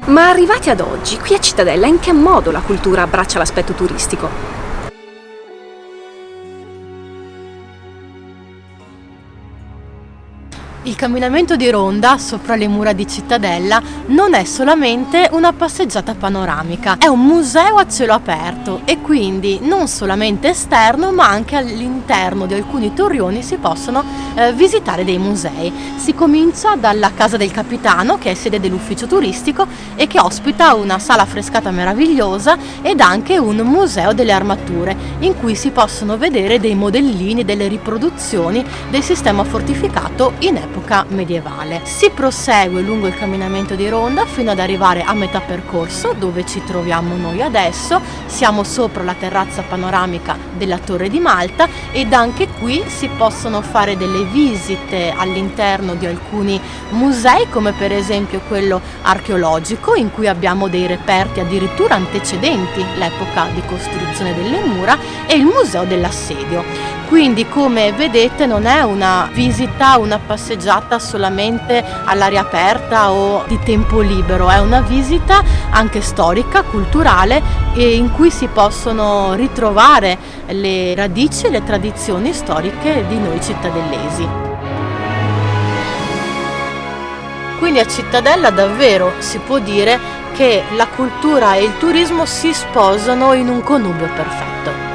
Ma arrivati ad oggi, qui a Cittadella, in che modo la cultura abbraccia l'aspetto turistico? Il camminamento di ronda sopra le mura di Cittadella non è solamente una passeggiata panoramica, è un museo a cielo aperto e quindi non solamente esterno ma anche all'interno di alcuni torrioni si possono visitare dei musei. Si comincia dalla Casa del Capitano, che è sede dell'ufficio turistico e che ospita una sala affrescata meravigliosa ed anche un museo delle armature in cui si possono vedere dei modellini, delle riproduzioni del sistema fortificato in epoca medievale. Si prosegue lungo il camminamento di ronda fino ad arrivare a metà percorso dove ci troviamo noi adesso. Siamo sopra la terrazza panoramica della Torre di Malta ed anche qui si possono fare delle visite all'interno di alcuni musei, come per esempio quello archeologico in cui abbiamo dei reperti addirittura antecedenti l'epoca di costruzione delle mura, e il museo dell'assedio. Quindi, come vedete, non è una visita, una passeggiata solamente all'aria aperta o di tempo libero, è una visita anche storica, culturale, e in cui si possono ritrovare le radici e le tradizioni storiche di noi cittadellesi. Quindi a Cittadella davvero si può dire che la cultura e il turismo si sposano in un connubio perfetto.